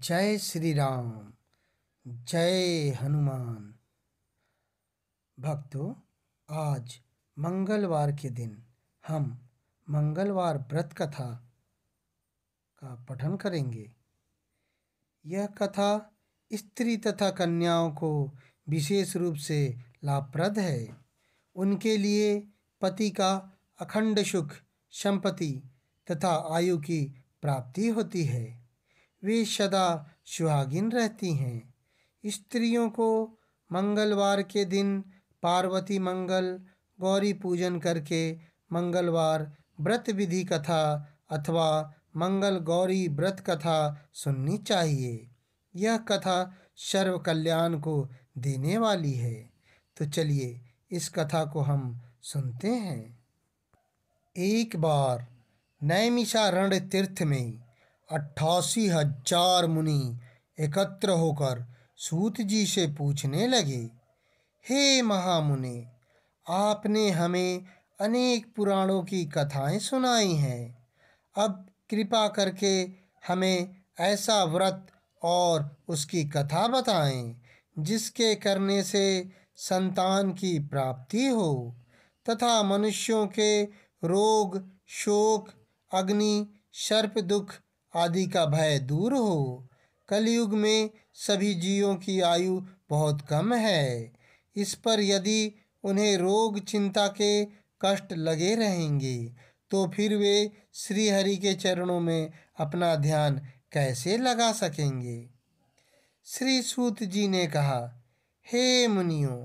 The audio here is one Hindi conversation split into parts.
जय श्री राम। जय हनुमान। भक्तों, आज मंगलवार के दिन हम मंगलवार व्रत कथा का पठन करेंगे। यह कथा स्त्री तथा कन्याओं को विशेष रूप से लाभप्रद है। उनके लिए पति का अखंड सुख, संपत्ति तथा आयु की प्राप्ति होती है। वे सदा सुहागिन रहती हैं। स्त्रियों को मंगलवार के दिन पार्वती मंगल, गौरी पूजन करके मंगलवार व्रत विधि कथा अथवा मंगल गौरी व्रत कथा सुननी चाहिए। यह कथा सर्व कल्याण को देने वाली है। तो चलिए इस कथा को हम सुनते हैं। एक बार नैमिषारण्य तीर्थ में 88,000 मुनि एकत्र होकर सूत जी से पूछने लगे, हे महामुने, आपने हमें अनेक पुराणों की कथाएं सुनाई हैं। अब कृपा करके हमें ऐसा व्रत और उसकी कथा बताएं जिसके करने से संतान की प्राप्ति हो तथा मनुष्यों के रोग, शोक, अग्नि, सर्प दुख आदि का भय दूर हो। कलयुग में सभी जीवों की आयु बहुत कम है। इस पर यदि उन्हें रोग, चिंता के कष्ट लगे रहेंगे तो फिर वे श्री हरि के चरणों में अपना ध्यान कैसे लगा सकेंगे। श्री सूत जी ने कहा, हे मुनियों,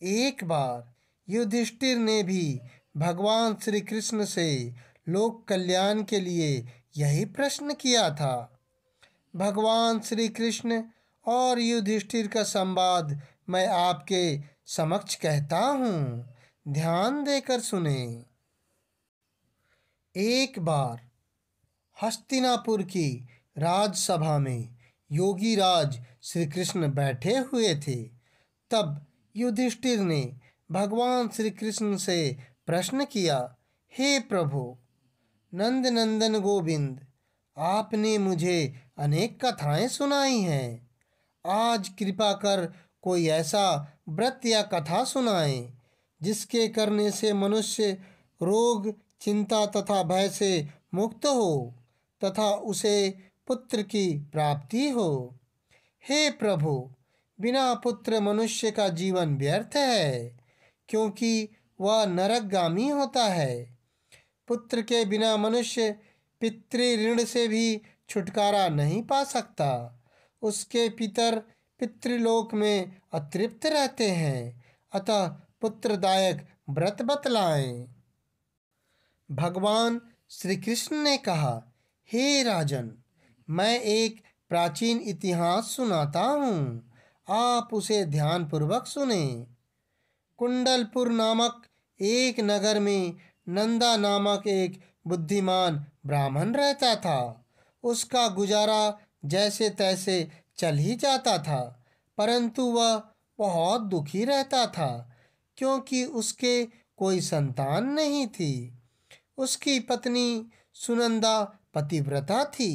एक बार युधिष्ठिर ने भी भगवान श्री कृष्ण से लोक कल्याण के लिए यही प्रश्न किया था। भगवान श्री कृष्ण और युधिष्ठिर का संवाद मैं आपके समक्ष कहता हूँ, ध्यान देकर सुने। एक बार हस्तिनापुर की राजसभा में योगी राज श्री कृष्ण बैठे हुए थे। तब युधिष्ठिर ने भगवान श्री कृष्ण से प्रश्न किया, हे प्रभु नंद नंदन गोविंद, आपने मुझे अनेक कथाएं सुनाई हैं। आज कृपा कर कोई ऐसा व्रत या कथा सुनाएं जिसके करने से मनुष्य रोग, चिंता तथा भय से मुक्त हो तथा उसे पुत्र की प्राप्ति हो। हे प्रभु, बिना पुत्र मनुष्य का जीवन व्यर्थ है, क्योंकि वह नरकगामी होता है। पुत्र के बिना मनुष्य पितृ ऋण से भी छुटकारा नहीं पा सकता। उसके पितर पितृलोक में अतृप्त रहते हैं। अतः पुत्रदायक व्रत बतलाएं। भगवान श्री कृष्ण ने कहा, हे राजन, मैं एक प्राचीन इतिहास सुनाता हूँ, आप उसे ध्यानपूर्वक सुने। कुंडलपुर नामक एक नगर में नंदा नामक एक बुद्धिमान ब्राह्मण रहता था। उसका गुजारा जैसे तैसे चल ही जाता था, परंतु वह बहुत दुखी रहता था क्योंकि उसके कोई संतान नहीं थी। उसकी पत्नी सुनंदा पतिव्रता थी।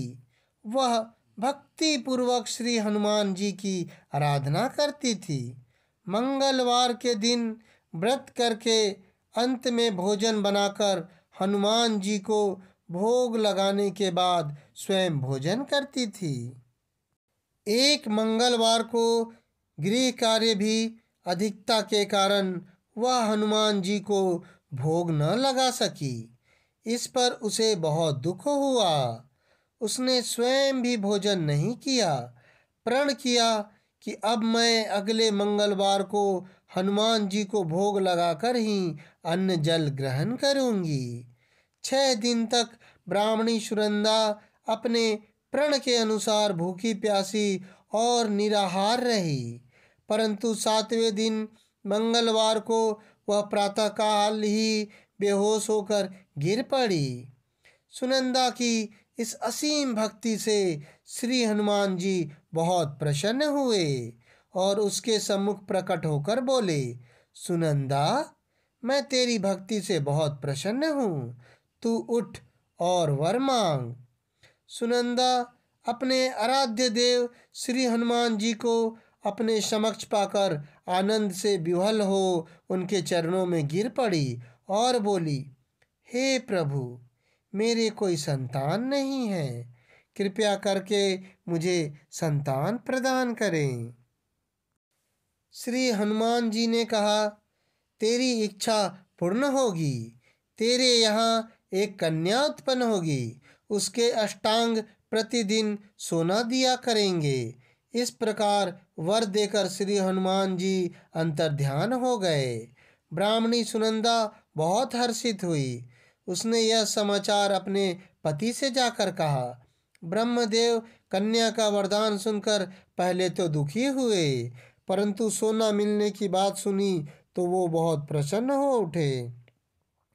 वह भक्ति पूर्वक श्री हनुमान जी की आराधना करती थी। मंगलवार के दिन व्रत करके अंत में भोजन बनाकर हनुमान जी को भोग लगाने के बाद स्वयं भोजन करती थी। एक मंगलवार को गृह कार्य भी अधिकता के कारण वह हनुमान जी को भोग न लगा सकी। इस पर उसे बहुत दुख हुआ। उसने स्वयं भी भोजन नहीं किया। प्रण किया कि अब मैं अगले मंगलवार को हनुमान जी को भोग लगाकर ही अन्न जल ग्रहण करूंगी। 6 दिन तक ब्राह्मणी सुनंदा अपने प्रण के अनुसार भूखी प्यासी और निराहार रही, परंतु 7वें दिन मंगलवार को वह प्रातःकाल ही बेहोश होकर गिर पड़ी। सुनंदा की इस असीम भक्ति से श्री हनुमान जी बहुत प्रसन्न हुए और उसके सम्मुख प्रकट होकर बोले, सुनंदा, मैं तेरी भक्ति से बहुत प्रसन्न हूँ, तू उठ और वर मांग। सुनंदा अपने आराध्य देव श्री हनुमान जी को अपने समक्ष पाकर आनंद से विह्वल हो उनके चरणों में गिर पड़ी और बोली, हे प्रभु, मेरे कोई संतान नहीं है, कृपया करके मुझे संतान प्रदान करें। श्री हनुमान जी ने कहा, तेरी इच्छा पूर्ण होगी। तेरे यहाँ एक कन्या उत्पन्न होगी, उसके अष्टांग प्रतिदिन सोना दिया करेंगे। इस प्रकार वर देकर श्री हनुमान जी अंतर्ध्यान हो गए। ब्राह्मणी सुनंदा बहुत हर्षित हुई। उसने यह समाचार अपने पति से जाकर कहा। ब्रह्मदेव कन्या का वरदान सुनकर पहले तो दुखी हुए, परंतु सोना मिलने की बात सुनी तो वो बहुत प्रसन्न हो उठे।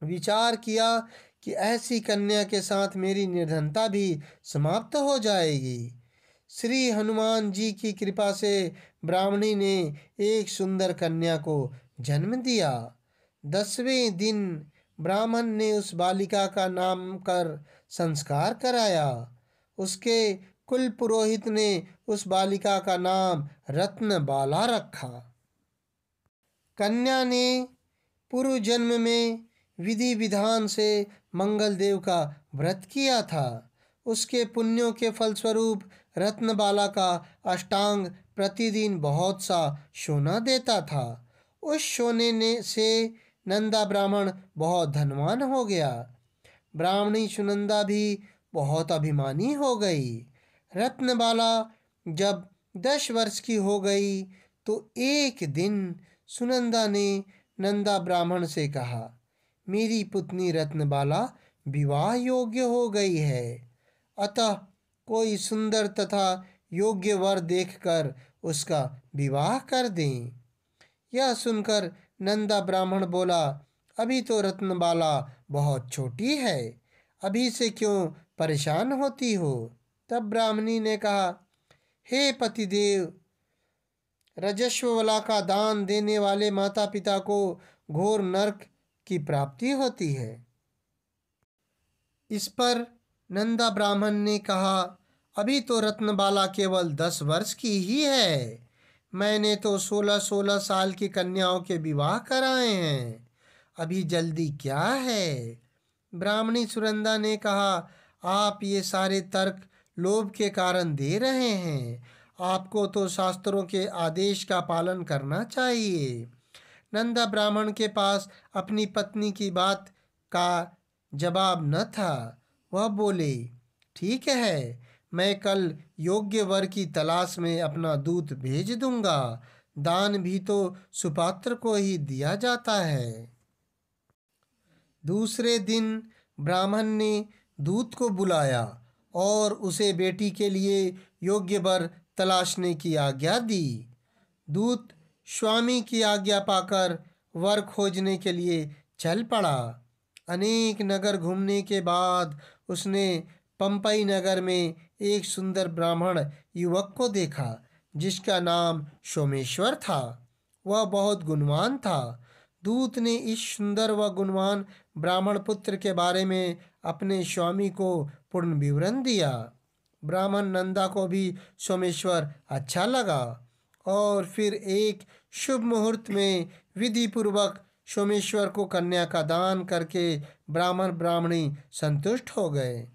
विचार किया कि ऐसी कन्या के साथ मेरी निर्धनता भी समाप्त हो जाएगी। श्री हनुमान जी की कृपा से ब्राह्मणी ने एक सुंदर कन्या को जन्म दिया। 10वें दिन ब्राह्मण ने उस बालिका का नाम कर संस्कार कराया। उसके कुल पुरोहित ने उस बालिका का नाम रत्नबाला रखा। कन्या ने पूर्व जन्म में विधि विधान से मंगल देव का व्रत किया था। उसके पुण्यों के फलस्वरूप रत्नबाला का अष्टांग प्रतिदिन बहुत सा सोना देता था। उस सोने ने से नंदा ब्राह्मण बहुत धनवान हो गया। ब्राह्मणी सुनंदा भी बहुत अभिमानी हो गई। रत्नबाला जब 10 वर्ष की हो गई तो एक दिन सुनंदा ने नंदा ब्राह्मण से कहा, मेरी पुतनी रत्नबाला विवाह योग्य हो गई है, अतः कोई सुंदर तथा योग्य वर देखकर उसका विवाह कर दें। यह सुनकर नंदा ब्राह्मण बोला, अभी तो रत्नबाला बहुत छोटी है, अभी से क्यों परेशान होती हो। तब ब्राह्मणी ने कहा, हे पतिदेव, रजस्वला का दान देने वाले माता पिता को घोर नरक की प्राप्ति होती है। इस पर नंदा ब्राह्मण ने कहा, अभी तो रत्नबाला केवल 10 वर्ष की ही है, मैंने तो 16-16 साल की कन्याओं के विवाह कराए हैं, अभी जल्दी क्या है। ब्राह्मणी सुनंदा ने कहा, आप ये सारे तर्क लोभ के कारण दे रहे हैं, आपको तो शास्त्रों के आदेश का पालन करना चाहिए। नंदा ब्राह्मण के पास अपनी पत्नी की बात का जवाब न था। वह बोले, ठीक है, मैं कल योग्य वर की तलाश में अपना दूत भेज दूंगा। दान भी तो सुपात्र को ही दिया जाता है। दूसरे दिन ब्राह्मण ने दूत को बुलाया और उसे बेटी के लिए योग्य वर तलाशने की आज्ञा दी। दूत स्वामी की आज्ञा पाकर वर खोजने के लिए चल पड़ा। अनेक नगर घूमने के बाद उसने पंपई नगर में एक सुंदर ब्राह्मण युवक को देखा जिसका नाम सोमेश्वर था। वह बहुत गुणवान था। दूत ने इस सुंदर व गुणवान ब्राह्मण पुत्र के बारे में अपने स्वामी को पूर्ण विवरण दिया। ब्राह्मण नंदा को भी सोमेश्वर अच्छा लगा और फिर एक शुभ मुहूर्त में विधि पूर्वक सोमेश्वर को कन्या का दान करके ब्राह्मण ब्राह्मणी संतुष्ट हो गए।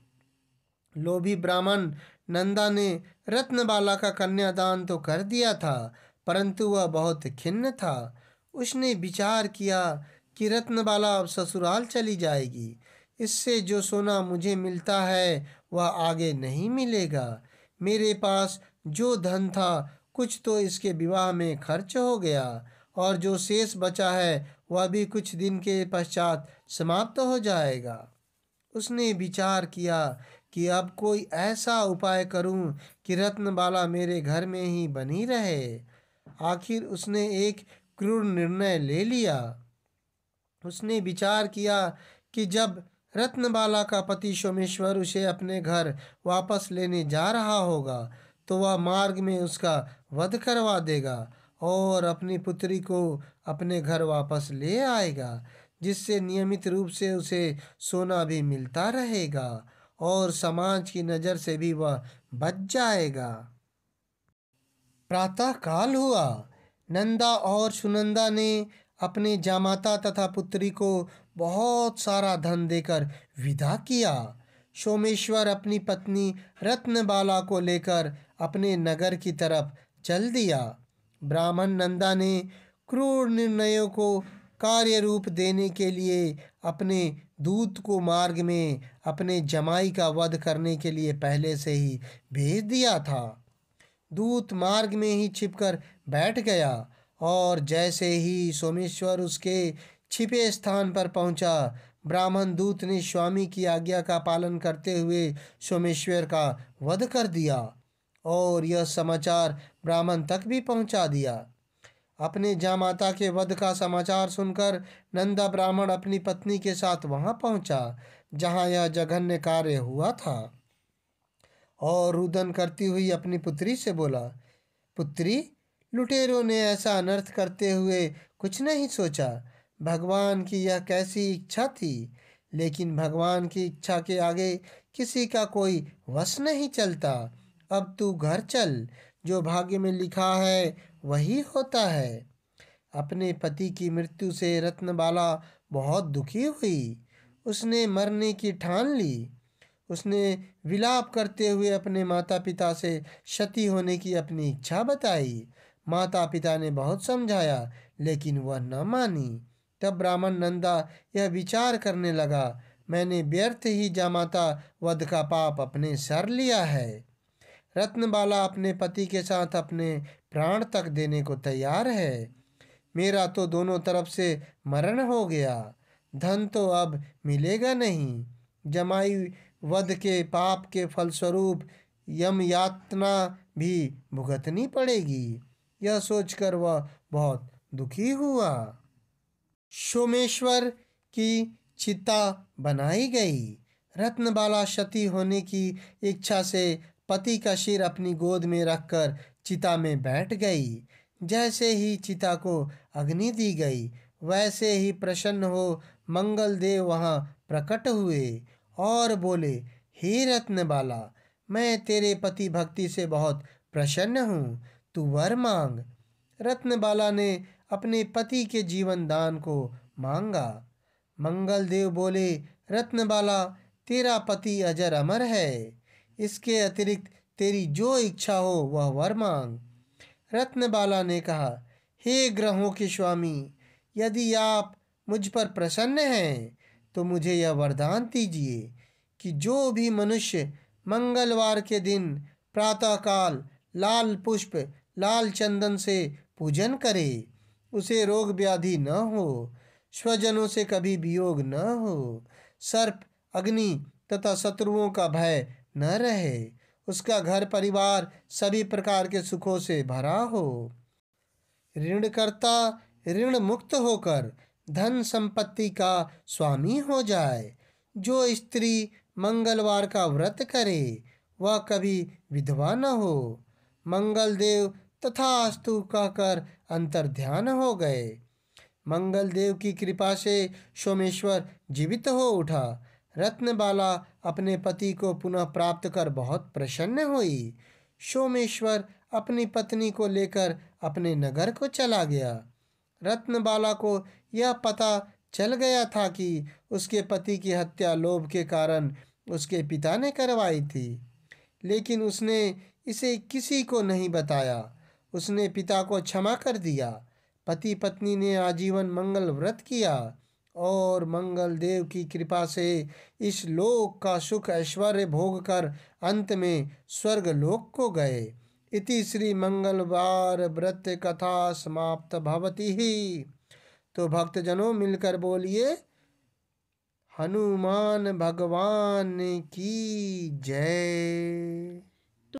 लोभी ब्राह्मण नंदा ने रत्नबाला का कन्यादान तो कर दिया था, परंतु वह बहुत खिन्न था। उसने विचार किया कि रत्नबाला अब ससुराल चली जाएगी, इससे जो सोना मुझे मिलता है वह आगे नहीं मिलेगा। मेरे पास जो धन था कुछ तो इसके विवाह में खर्च हो गया और जो शेष बचा है वह भी कुछ दिन के पश्चात समाप्त हो जाएगा। उसने विचार किया कि अब कोई ऐसा उपाय करूं कि रत्नबाला मेरे घर में ही बनी रहे। आखिर उसने एक क्रूर निर्णय ले लिया। उसने विचार किया कि जब रत्नबाला का पति सोमेश्वर उसे अपने घर वापस लेने जा रहा होगा तो वह मार्ग में उसका वध करवा देगा और अपनी पुत्री को अपने घर वापस ले आएगा, जिससे नियमित रूप से उसे सोना भी मिलता रहेगा और समाज की नज़र से भी वह बच जाएगा। प्रातः काल हुआ। नंदा और सुनंदा ने अपने जामाता तथा पुत्री को बहुत सारा धन देकर विदा किया। सोमेश्वर अपनी पत्नी रत्नबाला को लेकर अपने नगर की तरफ चल दिया। ब्राह्मण नंदा ने क्रूर निर्णयों को कार्य रूप देने के लिए अपने दूत को मार्ग में अपने जमाई का वध करने के लिए पहले से ही भेज दिया था। दूत मार्ग में ही छिपकर बैठ गया और जैसे ही सोमेश्वर उसके छिपे स्थान पर पहुंचा, ब्राह्मण दूत ने स्वामी की आज्ञा का पालन करते हुए सोमेश्वर का वध कर दिया और यह समाचार ब्राह्मण तक भी पहुंचा दिया। अपने जामाता के वध का समाचार सुनकर नंदा ब्राह्मण अपनी पत्नी के साथ वहां पहुंचा जहां यह जघन्य कार्य हुआ था और रुदन करती हुई अपनी पुत्री से बोला, पुत्री, लुटेरों ने ऐसा अनर्थ करते हुए कुछ नहीं सोचा। भगवान की यह कैसी इच्छा थी, लेकिन भगवान की इच्छा के आगे किसी का कोई वश नहीं चलता। अब तू घर चल, जो भाग्य में लिखा है वही होता है। अपने पति की मृत्यु से रत्नबाला बहुत दुखी हुई। उसने मरने की ठान ली। उसने विलाप करते हुए अपने माता पिता से क्षति होने की अपनी इच्छा बताई। माता पिता ने बहुत समझाया, लेकिन वह न मानी। तब ब्राह्मण नंदा यह विचार करने लगा, मैंने व्यर्थ ही जामाता वध का पाप अपने सर लिया है। रत्नबाला अपने पति के साथ अपने प्राण तक देने को तैयार है। मेरा तो दोनों तरफ से मरण हो गया। धन तो अब मिलेगा नहीं। जमाई वध के पाप के फलस्वरूप यम यातना भी भुगतनी पड़ेगी। यह सोचकर वह बहुत दुखी हुआ। सोमेश्वर की चिता बनाई गई। रत्नबाला क्षति होने की इच्छा से पति का सिर अपनी गोद में रखकर चिता में बैठ गई। जैसे ही चिता को अग्नि दी गई, वैसे ही प्रसन्न हो मंगल देव वहां प्रकट हुए और बोले, हे रत्नबाला, मैं तेरे पति भक्ति से बहुत प्रसन्न हूँ, तू वर मांग। रत्नबाला ने अपने पति के जीवन दान को मांगा। मंगल देव बोले, रत्नबाला, तेरा पति अजर अमर है। इसके अतिरिक्त तेरी जो इच्छा हो वह वर मांग। रत्नबाला ने कहा, हे ग्रहों के स्वामी, यदि आप मुझ पर प्रसन्न हैं तो मुझे यह वरदान दीजिए कि जो भी मनुष्य मंगलवार के दिन प्रातःकाल लाल पुष्प लाल चंदन से पूजन करे, उसे रोग व्याधि न हो, स्वजनों से कभी वियोग न हो, सर्प अग्नि तथा शत्रुओं का भय न रहे, उसका घर परिवार सभी प्रकार के सुखों से भरा हो, ऋणकर्ता ऋण मुक्त होकर धन संपत्ति का स्वामी हो जाए। जो स्त्री मंगलवार का व्रत करे वह कभी विधवा न हो। मंगल देव तथास्तु कहकर अंतर ध्यान हो गए। मंगल देव की कृपा से सोमेश्वर जीवित हो उठा। रत्नबाला अपने पति को पुनः प्राप्त कर बहुत प्रसन्न हुई। सोमेश्वर अपनी पत्नी को लेकर अपने नगर को चला गया। रत्नबाला को यह पता चल गया था कि उसके पति की हत्या लोभ के कारण उसके पिता ने करवाई थी, लेकिन उसने इसे किसी को नहीं बताया। उसने पिता को क्षमा कर दिया। पति पत्नी ने आजीवन मंगल व्रत किया और मंगल देव की कृपा से इस लोक का सुख ऐश्वर्य भोग कर अंत में स्वर्ग लोक को गए। इति श्री मंगलवार व्रत कथा समाप्त भवति ही। तो भक्तजनों मिलकर बोलिए, हनुमान भगवान की जय।